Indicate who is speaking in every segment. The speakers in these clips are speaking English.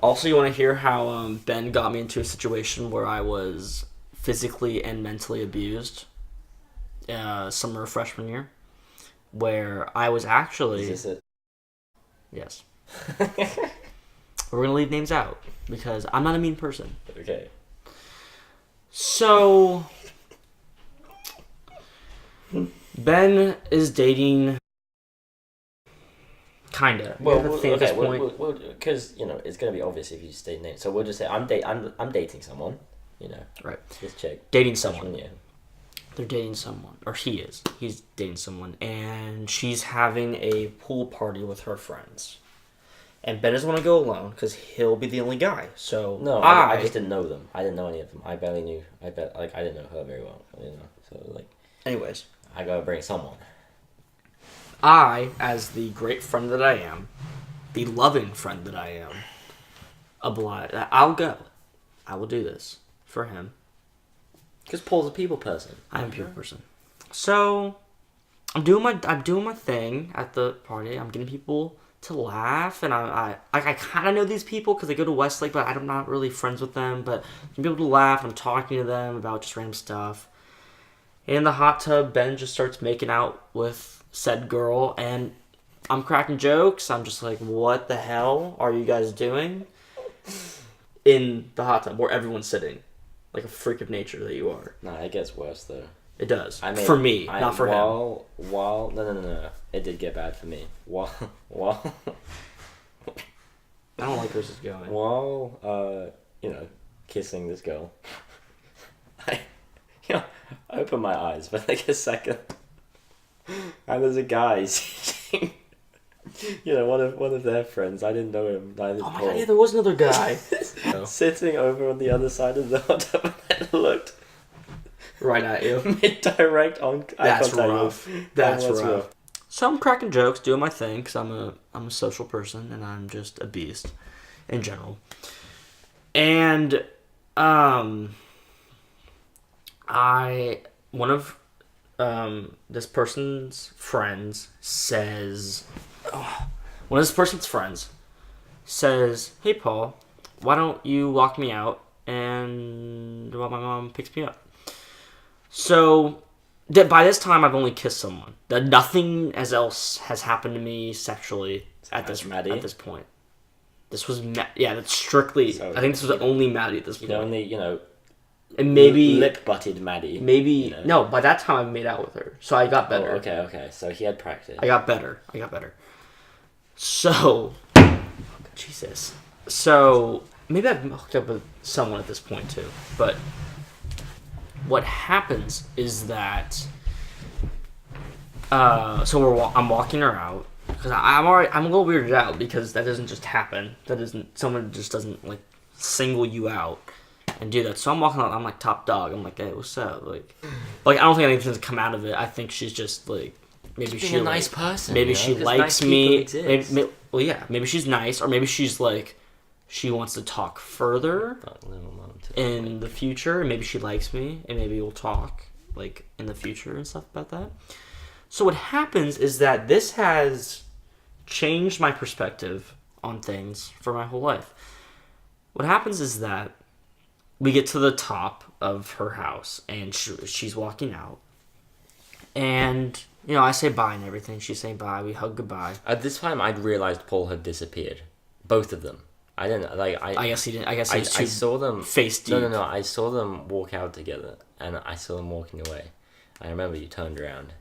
Speaker 1: Also, you want to hear how Ben got me into a situation where I was physically and mentally abused summer of freshman year, where I was actually...
Speaker 2: Is this it?
Speaker 1: Yes. We're going to leave names out because I'm not a mean person.
Speaker 2: Okay.
Speaker 1: So, Ben is dating... Kinda.
Speaker 2: Well,
Speaker 1: Okay, at this point.
Speaker 2: because it's gonna be obvious if you state names. So we'll just say I'm dating someone.
Speaker 1: Right.
Speaker 2: This chick.
Speaker 1: Dating someone.
Speaker 2: Yeah.
Speaker 1: They're dating someone, or he is. He's dating someone, and she's having a pool party with her friends. And Ben doesn't want to go alone because he'll be the only guy. So
Speaker 2: No, I just didn't know them. I didn't know any of them. I barely knew. I didn't know her very well. So
Speaker 1: Anyways,
Speaker 2: I gotta bring someone.
Speaker 1: I, as the great friend that I am, the loving friend that I am, I'll go. I will do this for him.
Speaker 2: Because Paul's a people person.
Speaker 1: I'm a people person. So I'm doing my thing at the party. I'm getting people to laugh, and I kind of know these people because they go to Westlake, but I'm not really friends with them. But I'm getting people to laugh. I'm talking to them about just random stuff. In the hot tub, Ben just starts making out with said girl, and I'm cracking jokes. I'm just like, what the hell are you guys doing? In the hot tub where everyone's sitting. Like a freak of nature that you are.
Speaker 2: Nah, it gets worse though.
Speaker 1: It does. For me, not for him.
Speaker 2: No. It did get bad for me. While
Speaker 1: I don't like where this is going.
Speaker 2: While, kissing this girl, I open my eyes for like a second. And there's a guy sitting, one of their friends. I didn't know him. Neither
Speaker 1: Oh my
Speaker 2: Paul.
Speaker 1: god, yeah, there was another guy.
Speaker 2: Sitting over on the other side of the hot tub and looked
Speaker 1: right at you.
Speaker 2: Mid-direct on eye
Speaker 1: That's
Speaker 2: contact.
Speaker 1: rough. That's rough. So I'm cracking jokes, doing my thing, because I'm a social person, and I'm just a beast in general. And, one of this person's friends says, hey Paul, why don't you walk me out and while my mom picks me up? So by this time I've only kissed someone. That nothing else has happened to me sexually at this point. This was that's strictly. So, I think this was only Maddie at this point.
Speaker 2: Only
Speaker 1: and maybe
Speaker 2: lip-butted Maddie.
Speaker 1: Maybe no. By that time, I made out with her, so I got better.
Speaker 2: Oh, okay. So he had practice.
Speaker 1: I got better. So, Jesus. So maybe I've hooked up with someone at this point too. But what happens is that, I'm walking her out because I'm a little weirded out because that doesn't just happen. Someone just doesn't like single you out and do that. So I'm walking out, I'm like top dog. I'm like, hey, what's up? Like I don't think anything's come out of it. I think she's just like, maybe she's a nice person. Maybe she likes me. Maybe she's nice, or maybe she's like, she wants to talk further in the future. Maybe she likes me, and maybe we'll talk like in the future and stuff about that. So what happens is that this has changed my perspective on things for my whole life. What happens is that we get to the top of her house, and she's walking out. And, I say bye and everything. She's saying bye. We hug goodbye.
Speaker 2: At this time, I'd realized Paul had disappeared. Both of them. I didn't, I guess
Speaker 1: he didn't. I guess he was
Speaker 2: I saw them...
Speaker 1: face deep.
Speaker 2: No. I saw them walk out together, and I saw them walking away. I remember you turned around.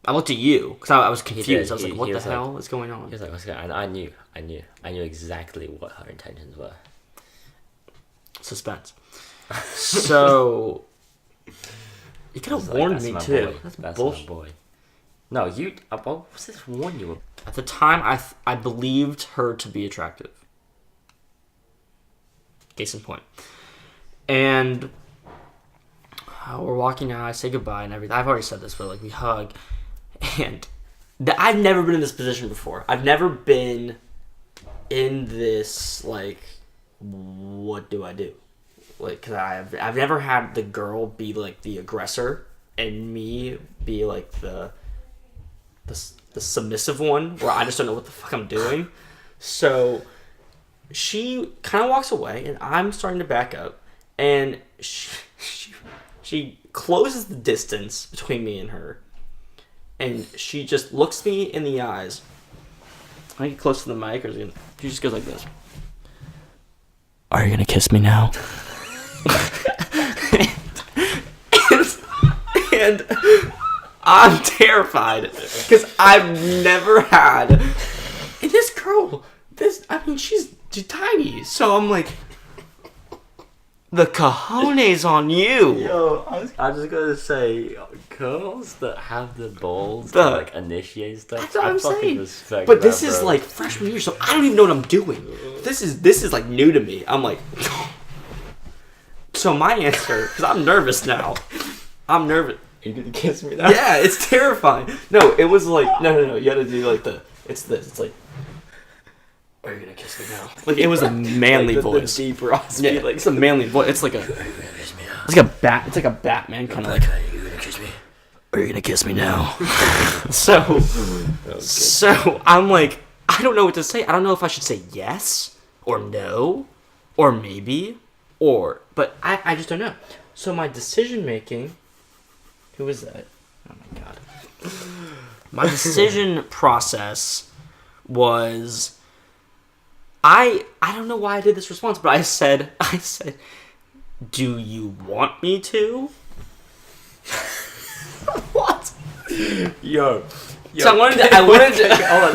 Speaker 1: I looked at you, because I was confused. I was like, what the hell is going on?
Speaker 2: He was like, what's going on? And I knew exactly what her intentions were.
Speaker 1: Suspense. So you could have warned me too.
Speaker 2: That's bullshit. My boy. No, you. What was this warn you about?
Speaker 1: At the time, I believed her to be attractive. Case in point. And we're walking out. I say goodbye and everything. I've already said this, but like we hug, and I've never been in this position before. I've never been in this like, what do I do? Like, cause I've never had the girl be like the aggressor and me be like the submissive one where I just don't know what the fuck I'm doing. So she kind of walks away, and I'm starting to back up, and she closes the distance between me and her, and she just looks me in the eyes. I get close to the mic, or she just goes like this. Are you gonna kiss me now? and I'm terrified because I've never had. And this girl, she's tiny, so I'm like, the cojones on you.
Speaker 2: Yo, I was just gonna say, girls that have the balls to like initiate stuff.
Speaker 1: That's what I'm saying.
Speaker 2: Respect
Speaker 1: but
Speaker 2: that,
Speaker 1: this is like freshman year, so I don't even know what I'm doing. This is like new to me. I'm like, so my answer, because I'm nervous now. I'm nervous.
Speaker 2: Are you gonna kiss me now?
Speaker 1: Yeah, it's terrifying. No, it was like no. You gotta do like it's this. It's like, are you gonna kiss me now? Like it was a manly
Speaker 2: like
Speaker 1: voice.
Speaker 2: The deep raspy,
Speaker 1: yeah, like it's a manly voice. It's like a It's like a Batman kind of like. Are you gonna kiss me? Are you gonna kiss me now? So I'm like, I don't know what to say. I don't know if I should say yes or no or maybe but I just don't know. So my decision making. Who is that? Oh my god. My decision process was I don't know why I did this response, but I said, do you want me to? What?
Speaker 2: Yo.
Speaker 1: So I wanted to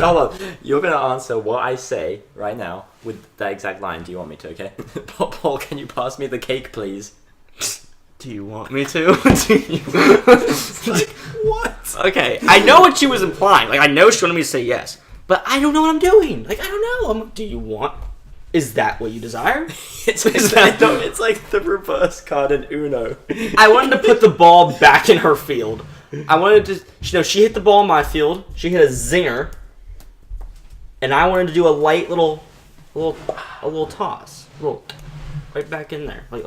Speaker 2: hold on. You're gonna answer what I say right now with that exact line. Do you want me to? Okay. Paul, can you pass me the cake, please?
Speaker 1: Do you want me to?
Speaker 2: Like, what?
Speaker 1: Okay, I know what she was implying. Like, I know she wanted me to say yes, but I don't know what I'm doing. Like, I don't know. Do you want? Is that what you desire?
Speaker 2: It's like the reverse card in Uno.
Speaker 1: I wanted to put the ball back in her field. I wanted to. She hit the ball in my field. She hit a zinger, and I wanted to do a light little toss, right back in there, like.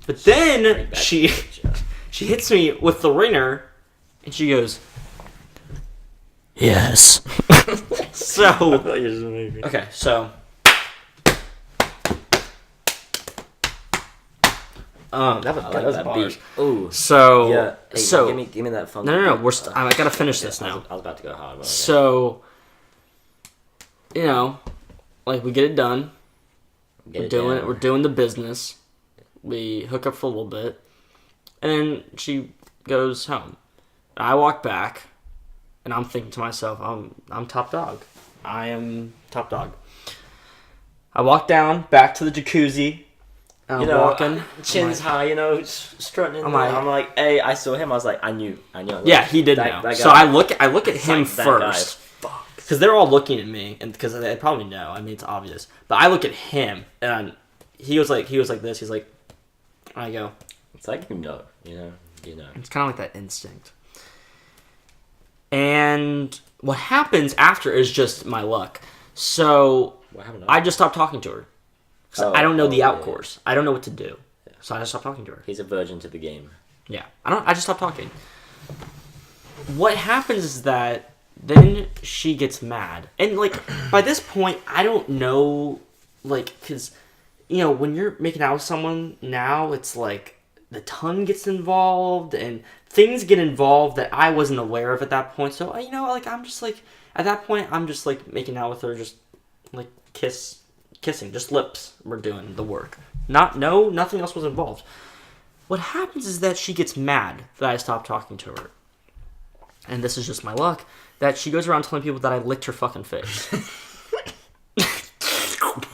Speaker 1: But then she hits me with the ringer, and she goes, yes. So okay, so that was bars.
Speaker 2: Ooh.
Speaker 1: So
Speaker 2: yeah. Hey,
Speaker 1: so
Speaker 2: give me that phone.
Speaker 1: No. I gotta finish this now.
Speaker 2: I was about to go hard. Okay.
Speaker 1: So, like we get it done. We're doing the business. We hook up for a little bit, and then she goes home. I walk back, and I'm thinking to myself, I'm top dog. I am top dog. I walk down back to the jacuzzi. And I'm walking,
Speaker 2: chins high, strutting. I'm like, hey, I saw him. I was like, I knew. Like,
Speaker 1: yeah, he did know.
Speaker 2: That
Speaker 1: so I look at him first,
Speaker 2: fuck,
Speaker 1: because they're all looking at me, and because they probably know. I mean, it's obvious. But I look at him, and he was like this. He's like. I go.
Speaker 2: It's like you know.
Speaker 1: It's kind of like that instinct. And what happens after is just my luck. So I just stopped talking to her. I don't know the out course. I don't know what to do. Yeah. So I just stopped talking to her.
Speaker 2: He's a virgin to the game.
Speaker 1: Yeah. I just stopped talking. What happens is that then she gets mad. And like by this point I don't know, like, because when you're making out with someone now, it's like the tongue gets involved and things get involved that I wasn't aware of at that point. So, like I'm just like, at that point, I'm just like making out with her, just like kissing, just lips. We're doing the work. Nothing else was involved. What happens is that she gets mad that I stopped talking to her. And this is just my luck, that she goes around telling people that I licked her fucking face.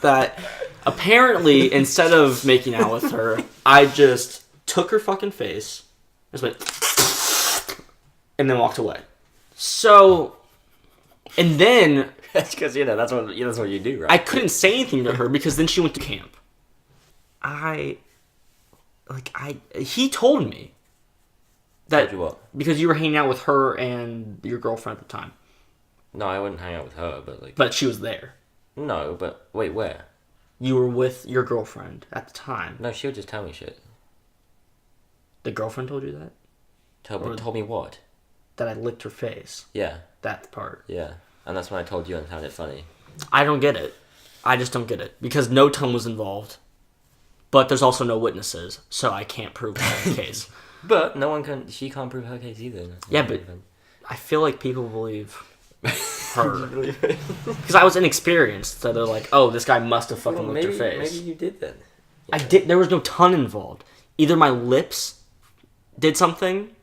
Speaker 1: That apparently, instead of making out with her, I just took her fucking face, just went, and then walked away. So, and then
Speaker 2: that's because that's what you do, right?
Speaker 1: I couldn't say anything to her because then she went to camp. He told me that
Speaker 2: told you what?
Speaker 1: Because you were hanging out with her and your girlfriend at the time.
Speaker 2: No, I wouldn't hang out with her,
Speaker 1: but she was there.
Speaker 2: No, but wait, where?
Speaker 1: You were with your girlfriend at the time.
Speaker 2: No, she would just tell me shit.
Speaker 1: The girlfriend told you that?
Speaker 2: Told me what?
Speaker 1: That I licked her face.
Speaker 2: Yeah.
Speaker 1: That part.
Speaker 2: Yeah. And that's when I told you and found it funny.
Speaker 1: I don't get it. I just don't get it because no tongue was involved, but there's also no witnesses, so I can't prove the case.
Speaker 2: But no one can. She can't prove her case either.
Speaker 1: Yeah, but I feel like people believe her because I was inexperienced, so they're like, "Oh, this guy must have fucking licked her face."
Speaker 2: Maybe you did then.
Speaker 1: I did. There was no tongue involved. Either my lips did something,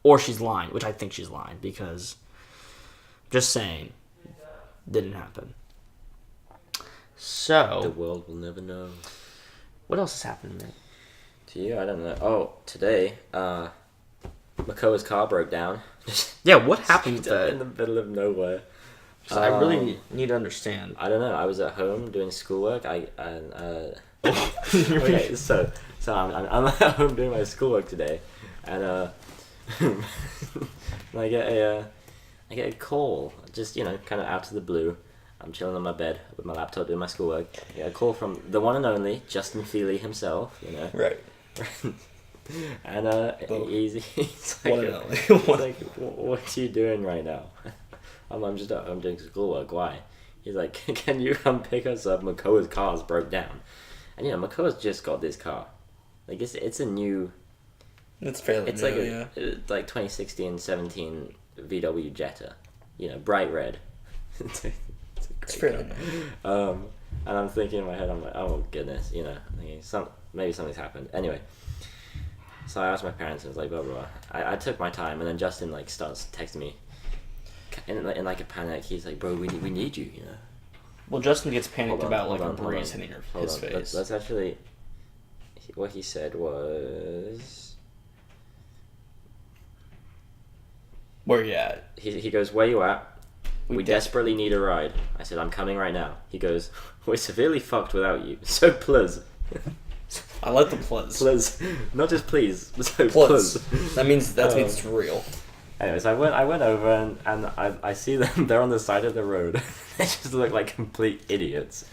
Speaker 1: or she's lying, which I think she's lying because. Just saying, didn't happen. So
Speaker 2: the world will never know.
Speaker 1: What else has happened, man?
Speaker 2: To you, I don't know. Oh, today, Makoa's car broke down.
Speaker 1: Yeah, what happened to that?
Speaker 2: In the middle of nowhere.
Speaker 1: I really need to understand.
Speaker 2: I don't know. I was at home doing schoolwork. Okay, so I'm at home doing my schoolwork today, and I get a call, just kind of out of the blue. I'm chilling on my bed with my laptop doing my schoolwork. I get a call from the one and only Justin Feely himself.
Speaker 3: Right.
Speaker 2: And he's like,
Speaker 3: One and only.
Speaker 2: he's like, what are you doing right now? I'm doing schoolwork. Why? He's like, can you come pick us up? Makoa's car's broke down, and Makoa's just got this car. Like it's a new.
Speaker 3: It's fairly
Speaker 2: it's
Speaker 3: new,
Speaker 2: like it's like 2016-17 VW Jetta, bright red.
Speaker 3: It's fairly new.
Speaker 2: And I'm thinking in my head, I'm like, oh goodness, maybe something's happened. Anyway, so I asked my parents, and it was like, blah blah blah. I took my time, and then Justin starts texting me, in like a panic. He's like, bro, we need you,
Speaker 1: Well, Justin gets panicked about
Speaker 2: hold
Speaker 1: like
Speaker 2: on,
Speaker 1: a breeze hitting his face.
Speaker 2: Let's actually. What he said was.
Speaker 3: Where you at?
Speaker 2: He goes, where you at? We desperately need a ride. I said, I'm coming right now. He goes, we're severely fucked without you. So please.
Speaker 3: I like the please.
Speaker 2: Please. Not just please, but so
Speaker 3: Please.
Speaker 2: please.
Speaker 3: That means it's real.
Speaker 2: Anyways, I went over and I see them. They're on the side of the road. They just look like complete idiots.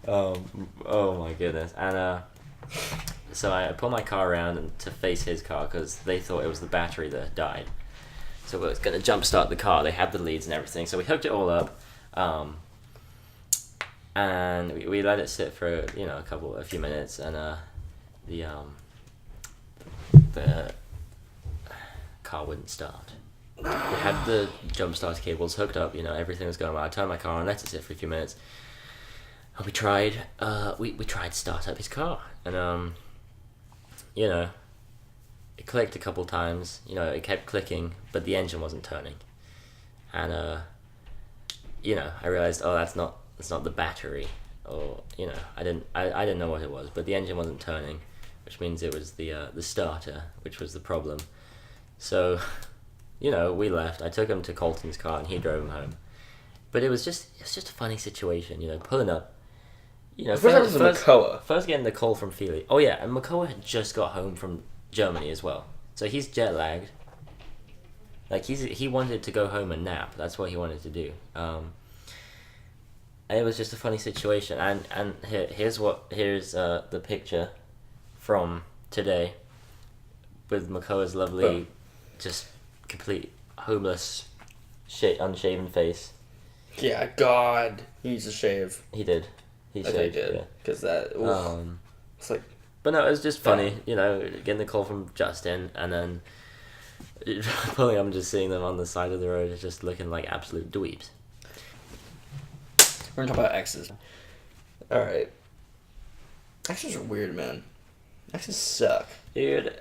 Speaker 2: Oh my goodness. And so I pull my car around to face his car because they thought it was the battery that had died. So we were going to jumpstart the car. They had the leads and everything. So we hooked it all up. And we let it sit for, a few minutes. And the car wouldn't start. We had the jumpstart cables hooked up. Everything was going well. I turned my car on, let it sit for a few minutes. And we tried to start up his car. And, it clicked a couple times, it kept clicking, but the engine wasn't turning. And, I realized, that's not the battery, or, I didn't know what it was, but the engine wasn't turning, which means it was the starter, which was the problem. So, we left. I took him to Colton's car and he drove him home. But it was just a funny situation, pulling up.
Speaker 3: Makoa.
Speaker 2: First getting the call from Feely. Oh yeah, and Makoa had just got home from Germany as well, so he's jet lagged. Like he wanted to go home and nap. That's what he wanted to do. And it was just a funny situation. And here's the picture from today, with Makoa's lovely, just complete homeless, unshaven face.
Speaker 3: Yeah, God, he needs to shave.
Speaker 2: He did. He
Speaker 3: did. Because that. It's like.
Speaker 2: But no, it was just funny, getting the call from Justin, and then pulling up and just seeing them on the side of the road, just looking like absolute dweebs.
Speaker 3: We're gonna talk about exes. Alright. Exes are weird, man. Exes suck.
Speaker 2: Dude,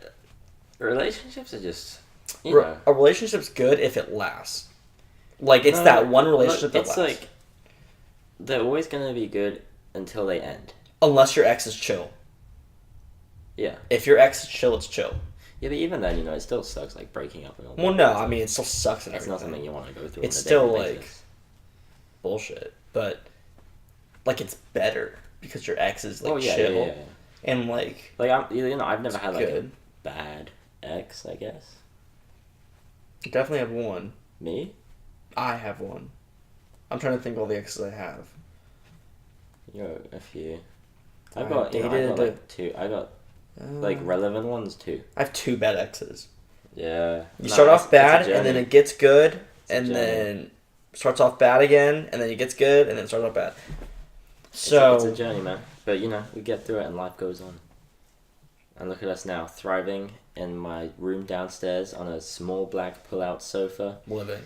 Speaker 2: relationships are just,
Speaker 3: A relationship's good if it lasts. Like, it's that one relationship that lasts.
Speaker 2: It's like, they're always gonna be good until they end.
Speaker 3: Unless your ex is chill.
Speaker 2: Yeah.
Speaker 3: If your ex is chill, it's chill.
Speaker 2: Yeah, but even then, it still sucks, like, breaking up and all that.
Speaker 3: Well, no, I mean, it still sucks and everything.
Speaker 2: It's not something you want to go through.
Speaker 3: It's still, like, bullshit. But, like, it's better because your ex is, like, chill. Yeah. And, like...
Speaker 2: Like, I've never had, like,
Speaker 3: good.
Speaker 2: a bad ex, I guess.
Speaker 3: You definitely have one.
Speaker 2: Me?
Speaker 3: I have one. I'm trying to think of all the exes I have.
Speaker 2: You're a few.
Speaker 3: I've got like
Speaker 2: two. I got like relevant ones too.
Speaker 3: I have two bad exes.
Speaker 2: Yeah.
Speaker 3: You start off bad, and then it gets good, and then starts off bad again, and then it gets good, and then it starts off bad. So
Speaker 2: it's a journey, man. But we get through it, and life goes on. And look at us now, thriving in my room downstairs on a small black pull-out sofa,
Speaker 3: living,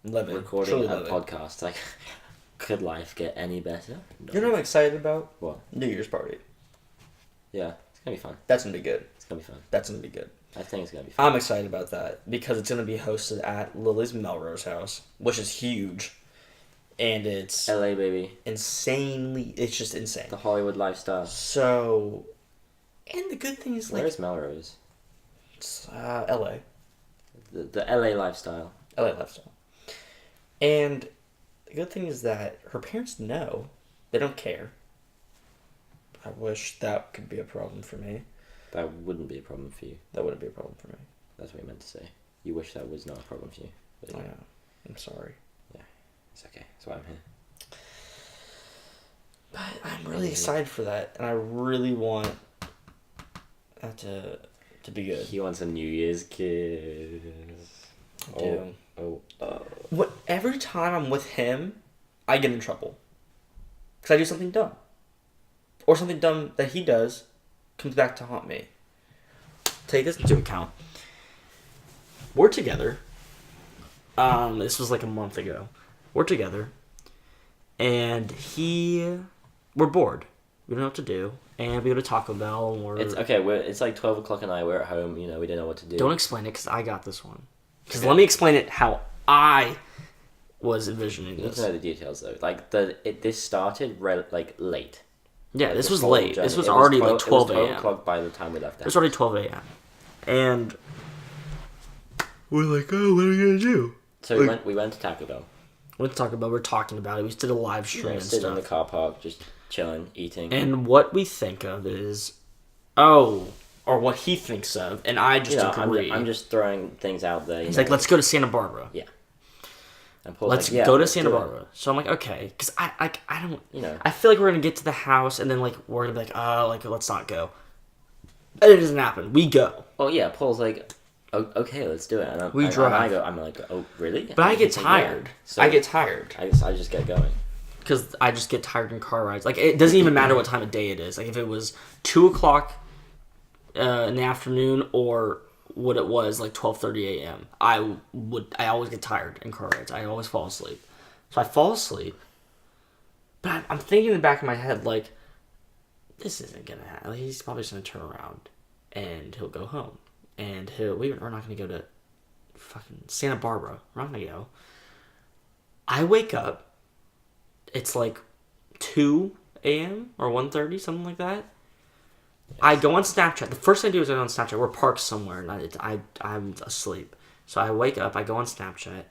Speaker 2: recording a podcast. Like, could life get any better? No.
Speaker 3: You know what I'm excited about?
Speaker 2: What?
Speaker 3: New Year's party.
Speaker 2: Yeah, it's gonna be fun.
Speaker 3: That's gonna be good.
Speaker 2: It's gonna be fun.
Speaker 3: That's gonna be good.
Speaker 2: I think it's gonna be fun.
Speaker 3: I'm excited about that because it's gonna be hosted at Lily's Melrose house, which is huge, and it's
Speaker 2: LA, baby.
Speaker 3: insanely. It's just insane.
Speaker 2: The Hollywood lifestyle.
Speaker 3: So, and the good thing is, like,
Speaker 2: Where's Melrose?
Speaker 3: it's LA.
Speaker 2: The LA lifestyle.
Speaker 3: LA lifestyle. And the good thing is that her parents know. They don't care. I wish that could be a problem for me.
Speaker 2: That wouldn't be a problem for you.
Speaker 3: That wouldn't be a problem for me.
Speaker 2: That's what you meant to say. You wish that was not a problem for you. But
Speaker 3: I know. I'm sorry.
Speaker 2: Yeah, it's okay. That's why I'm here.
Speaker 3: But I'm really excited for that, and I really want that to be good.
Speaker 2: He wants a New Year's kiss.
Speaker 3: I do.
Speaker 2: Oh.
Speaker 3: What every time I'm with him, I get in trouble because I do something dumb, or something dumb that he does comes back to haunt me. Take this into account. We're together. This was like a month ago. We're together, and we're bored. We don't know what to do, and we go to Taco Bell, and
Speaker 2: It's okay. It's like 12 o'clock at night. We're at home. We didn't know what to do.
Speaker 3: Don't explain it because I got this one. Because
Speaker 2: Okay.
Speaker 3: let me explain it how I was envisioning
Speaker 2: You need
Speaker 3: this.
Speaker 2: to know the details though. Like this started late.
Speaker 3: Yeah,
Speaker 2: Like,
Speaker 3: this
Speaker 2: the
Speaker 3: was
Speaker 2: whole
Speaker 3: late.
Speaker 2: journey.
Speaker 3: This was
Speaker 2: It
Speaker 3: already
Speaker 2: 12
Speaker 3: like 12
Speaker 2: It was 12
Speaker 3: a.m.
Speaker 2: o'clock by the time we left.
Speaker 3: It was already 12 a.m. And we're like, oh, what are we going to do?
Speaker 2: So we went to Taco Bell.
Speaker 3: We went to Taco Bell. We were talking about it. We did a live stream and
Speaker 2: Sitting in the
Speaker 3: stuff.
Speaker 2: car park, just chilling, eating.
Speaker 3: And what we think of is, or what he thinks of, and I just agree.
Speaker 2: I'm just throwing things out there.
Speaker 3: He's like, let's go to Santa Barbara.
Speaker 2: Yeah. And Paul's
Speaker 3: Let's
Speaker 2: like, yeah,
Speaker 3: go to
Speaker 2: let's
Speaker 3: Santa
Speaker 2: do it.
Speaker 3: Barbara. So I'm like, okay, because I don't,
Speaker 2: You know.
Speaker 3: I feel like we're gonna get to the house and then like we're gonna be like, oh, like let's not go. And it doesn't happen. We go.
Speaker 2: Oh yeah, Paul's like, okay, let's do it. And
Speaker 3: We drive.
Speaker 2: I'm like, oh really?
Speaker 3: But I
Speaker 2: And
Speaker 3: get
Speaker 2: he's like,
Speaker 3: tired.
Speaker 2: yeah. So
Speaker 3: I get tired
Speaker 2: I just get going.
Speaker 3: because I just get tired in car rides. Like it doesn't even matter what time of day it is. Like if it was 2:00 in the afternoon or what it was like 12:30 a.m. I always get tired in car rides. I always fall asleep. So I fall asleep, but I'm thinking in the back of my head, like, this isn't going to happen. Like, he's probably just going to turn around, and he'll go home. And we're not going to go to fucking Santa Barbara. We're not going to go. I wake up. It's like 2 a.m. or 1:30, something like that. Yes. I go on Snapchat. The first thing I do is I go on Snapchat. We're parked somewhere, and I'm asleep. So I wake up. I go on Snapchat.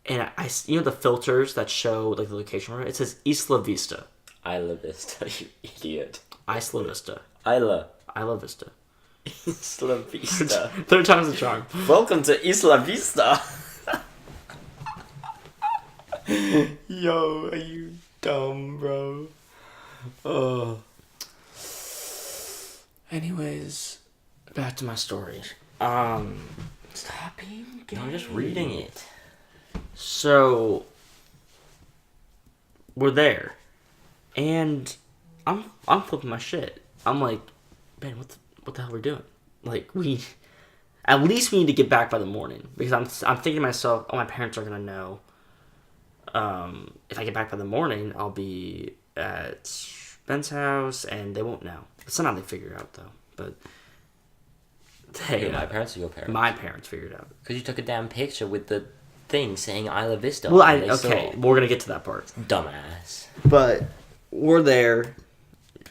Speaker 3: And I the filters that show like the location, it says Isla Vista.
Speaker 2: Isla Vista, you idiot.
Speaker 3: Isla Vista.
Speaker 2: Isla
Speaker 3: Vista.
Speaker 2: Isla Vista.
Speaker 3: Third time's the charm.
Speaker 2: Welcome to Isla Vista. Yo, are you dumb, bro? Oh.
Speaker 3: Anyways, back to my story. Stop being gay.
Speaker 2: I'm just reading it.
Speaker 3: So we're there, and I'm flipping my shit. I'm like, man, what the hell are we doing? Like at least we need to get back by the morning because I'm thinking to myself, oh, my parents are gonna know. If I get back by the morning, I'll be at Ben's house, and they won't know. Somehow they figure it out though, but. Hey,
Speaker 2: my parents or your parents?
Speaker 3: My parents figured it out.
Speaker 2: Because you took a damn picture with the thing saying Isla Vista.
Speaker 3: Well, we're gonna get to that part.
Speaker 2: Dumbass.
Speaker 3: But we're there.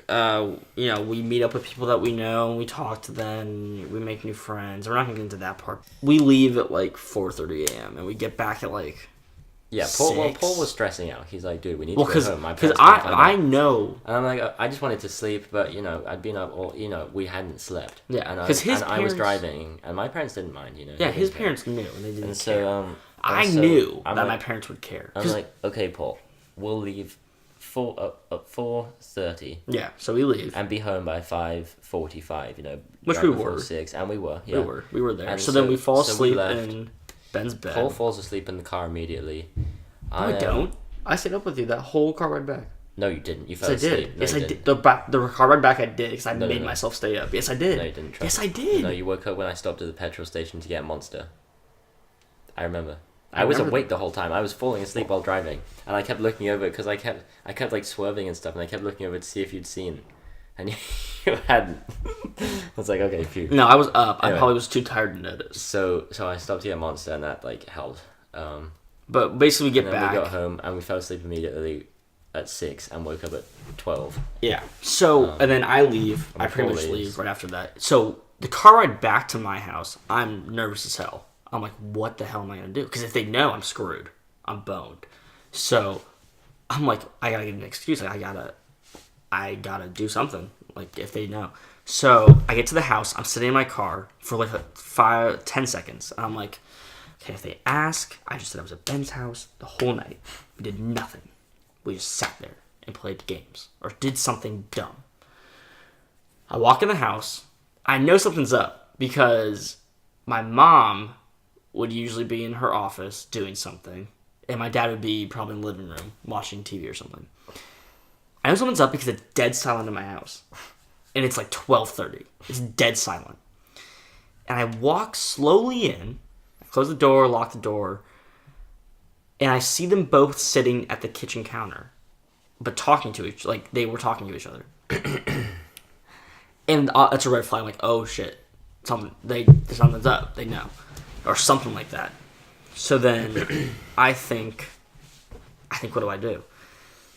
Speaker 3: We meet up with people that we know, and we talk to them. We make new friends. We're not gonna get into that part. We leave at like 4:30 a.m. and we get back at like.
Speaker 2: Yeah, Paul was stressing out. He's like, dude, we need to go home.
Speaker 3: Because I know.
Speaker 2: And I'm like, I just wanted to sleep, but, I'd been up all, we hadn't slept.
Speaker 3: Yeah,
Speaker 2: and
Speaker 3: I
Speaker 2: was driving, and my parents didn't mind,
Speaker 3: Yeah, his parents knew, and they didn't
Speaker 2: and
Speaker 3: care.
Speaker 2: So,
Speaker 3: I knew that my parents would care.
Speaker 2: I'm like, okay, Paul, we'll leave 4:30.
Speaker 3: Yeah, so we leave.
Speaker 2: And be home by 5:45,
Speaker 3: Which
Speaker 2: right
Speaker 3: we were.
Speaker 2: 6, and we were, yeah.
Speaker 3: We were there.
Speaker 2: And
Speaker 3: so then we fall asleep
Speaker 2: we
Speaker 3: in Ben's bed.
Speaker 2: Paul falls asleep in the car immediately.
Speaker 3: No, I don't. I stayed up with you that whole car ride back.
Speaker 2: No, you didn't. You fell
Speaker 3: Yes, I
Speaker 2: asleep.
Speaker 3: did.
Speaker 2: No,
Speaker 3: Yes,
Speaker 2: you
Speaker 3: I
Speaker 2: didn't.
Speaker 3: did. The car ride back, I did because I made
Speaker 2: no.
Speaker 3: myself stay up. Yes, I did.
Speaker 2: No, you didn't.
Speaker 3: Yes, I did.
Speaker 2: No, you woke up when I stopped at the petrol station to get a Monster. I remember.
Speaker 3: I
Speaker 2: I was
Speaker 3: remember
Speaker 2: awake the whole time. I was falling asleep while driving, and I kept looking over because I kept like swerving and stuff, and I kept looking over to see if you'd seen, and you hadn't. I was like, okay, phew.
Speaker 3: No, I was up.
Speaker 2: Anyway.
Speaker 3: I probably was too tired to notice.
Speaker 2: So I stopped to get a Monster, and that like held.
Speaker 3: But basically, we get
Speaker 2: And then
Speaker 3: back.
Speaker 2: we got home, and we fell asleep immediately at 6 and woke up at 12.
Speaker 3: Yeah. So and then I leave. I pretty much
Speaker 2: before
Speaker 3: leave right after that. So the car ride back to my house, I'm nervous as hell. I'm like, what the hell am I gonna do? Because if they know, I'm screwed. I'm boned. So I'm like, I gotta get an excuse. Like, I gotta do something. Like if they know. So I get to the house. I'm sitting in my car for like 10 seconds. And I'm like, okay, if they ask, I just said I was at Ben's house the whole night. We did nothing. We just sat there and played games or did something dumb. I walk in the house. I know something's up because my mom would usually be in her office doing something, and my dad would be probably in the living room watching TV or something. I know something's up because it's dead silent in my house, and it's like 12:30. It's dead silent, and I walk slowly in. I close the door, lock the door, and I see them both sitting at the kitchen counter, but talking to like they were talking to each other. And that's a red flag. I'm like, oh shit, something's up. They know, or something like that. So then, I think, what do I do?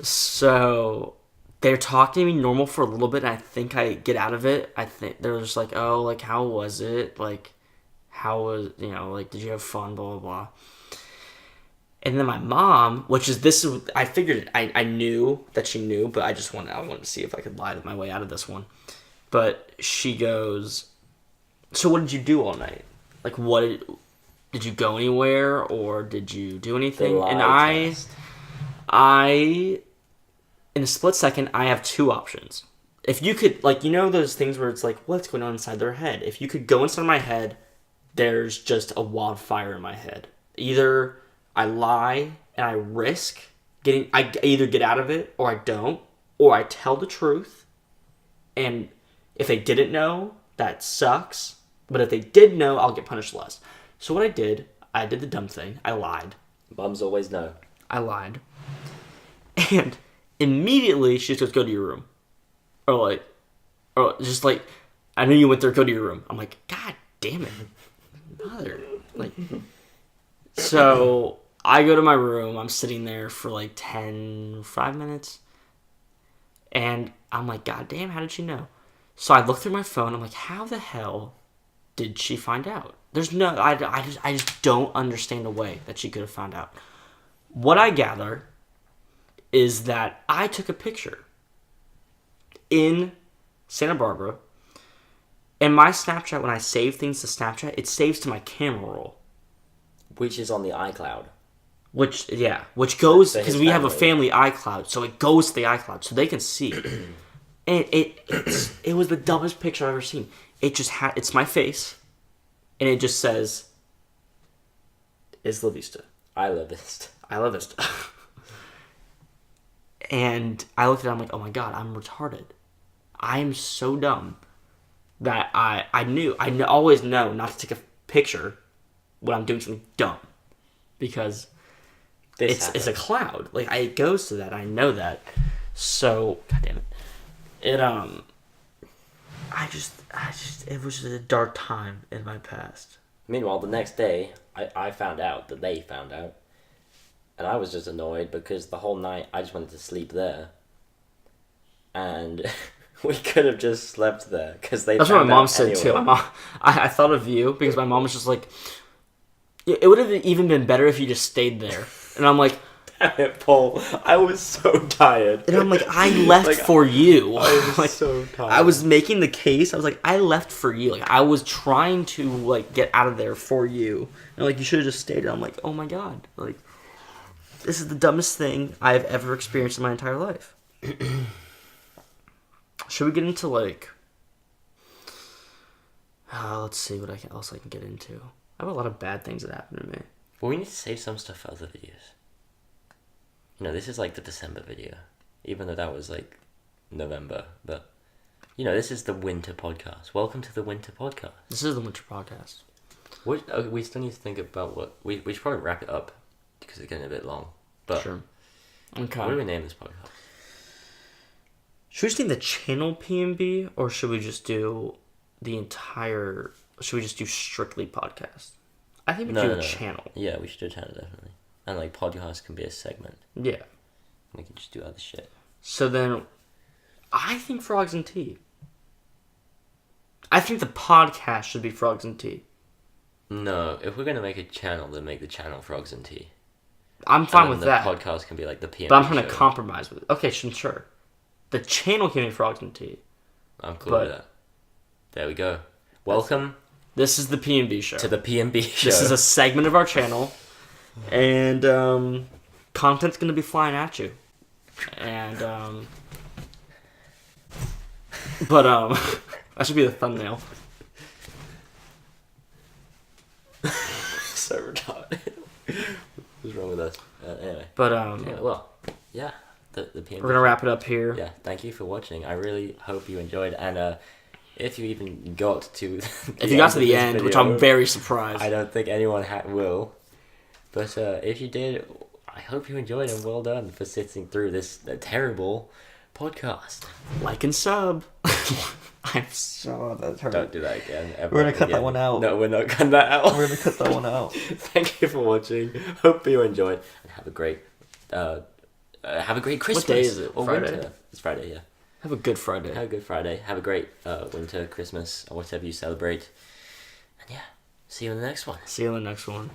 Speaker 3: So they're talking to me normal for a little bit, and I think I get out of it. I think they're just like, oh, like how was it? Like, how was like did you have fun? Blah blah blah. And then my mom, I figured I knew that she knew, but I wanted to see if I could lie my way out of this one. But she goes, so what did you do all night? Like, did you go anywhere or did you do anything? And I, in a split second, I have two options. If you could, like, those things where it's like, what's going on inside their head? If you could go inside my head, there's just a wildfire in my head. Either I lie and I risk I either get out of it or I don't, or I tell the truth. And if they didn't know, that sucks. But if they did know, I'll get punished less. So what I did the dumb thing. I lied.
Speaker 2: Mums always know.
Speaker 3: I lied. And immediately she just goes, go to your room. Or just like, I knew you went there, go to your room. I'm like, God damn it. Mother. Like, so I go to my room. I'm sitting there for like 5 minutes. And I'm like, God damn, how did she know? So I look through my phone. I'm like, how the hell did she find out? There's no, I just don't understand a way that she could have found out. What I gather is that I took a picture in Santa Barbara, and my Snapchat, when I save things to Snapchat, it saves to my camera roll.
Speaker 2: Which is on the iCloud.
Speaker 3: Which goes,
Speaker 2: To his
Speaker 3: because we have a
Speaker 2: family.
Speaker 3: family iCloud, so it goes to the iCloud, so they can see. And it was the dumbest picture I've ever seen. It just it's my face, and it just says, Isla Vista.
Speaker 2: I love this.
Speaker 3: I love this. And I looked at it, I'm like, oh my god, I'm retarded. I am so dumb that I always know not to take a picture when I'm doing something dumb. Because it's a cloud. Like, it goes to that. I know that. So, god damn it. It it was just a dark time in my past.
Speaker 2: Meanwhile, the next day, I found out that they found out. And I was just annoyed because the whole night I just wanted to sleep there. And we could have just slept there because they
Speaker 3: That's what my mom said too. My mom, I thought of you because my mom was just like, it would have even been better if you just stayed there. And I'm like,
Speaker 2: damn it, Paul. I was so tired.
Speaker 3: And I'm like, I left for you.
Speaker 2: I was
Speaker 3: like,
Speaker 2: so tired.
Speaker 3: I was making the case. I was like, I left for you. Like, I was trying to, like, get out of there for you. And, like, you should have just stayed. And I'm like, oh my god. Like, this is the dumbest thing I've ever experienced in my entire life. Should we get into, like... let's see what else I can get into. I have a lot of bad things that happened to me.
Speaker 2: Well, we need to save some stuff for other videos. This is like the December video. even though that was like November. But this is the winter podcast. Welcome to the winter podcast.
Speaker 3: This is the winter podcast.
Speaker 2: We still need to think about what we should probably wrap it up because it's getting a bit long. But
Speaker 3: Sure. Okay.
Speaker 2: what do we name this podcast?
Speaker 3: Should we just name the channel PNB, or should we just do the entire? Should we just do strictly podcast? I think we do a channel.
Speaker 2: Yeah, we should do a channel definitely. And like podcast can be a segment.
Speaker 3: Yeah.
Speaker 2: We can just do other shit.
Speaker 3: So then, I think Frogs and Tea. I think the podcast should be Frogs and Tea.
Speaker 2: No, if we're gonna make a channel, then make the channel Frogs and Tea.
Speaker 3: I'm fine with that.
Speaker 2: The podcast can be like the PNB.
Speaker 3: But I'm trying to
Speaker 2: show.
Speaker 3: compromise with it. Okay, sure. The channel can be Frogs and Tea.
Speaker 2: I'm cool with that. There we go. Welcome
Speaker 3: This is the PNB show.
Speaker 2: to the PNB show.
Speaker 3: This is a segment of our channel, and content's gonna be flying at you. And that should be the thumbnail.
Speaker 2: So retarded. What's wrong with us? Anyway.
Speaker 3: But
Speaker 2: the PNB.
Speaker 3: we're gonna wrap it up here.
Speaker 2: Yeah, thank you for watching. I really hope you enjoyed, and if you even got to
Speaker 3: If you got to the end, which I'm very surprised.
Speaker 2: I don't think anyone will. But if you did, I hope you enjoyed, and well done for sitting through this terrible podcast.
Speaker 3: Like and sub. I'm so that hurt.
Speaker 2: Don't do that again.
Speaker 3: We're gonna cut that one out.
Speaker 2: No, we're not cutting that out.
Speaker 3: We're gonna cut that one out.
Speaker 2: Thank you for watching. Hope you enjoyed, and have a great Christmas.
Speaker 3: What day is it?
Speaker 2: Or
Speaker 3: Friday?
Speaker 2: winter. It's Friday, yeah.
Speaker 3: Have a good Friday.
Speaker 2: Have a good Friday. Have a great winter, Christmas, or whatever you celebrate. And yeah, see you in the next one.
Speaker 3: See you in the next one.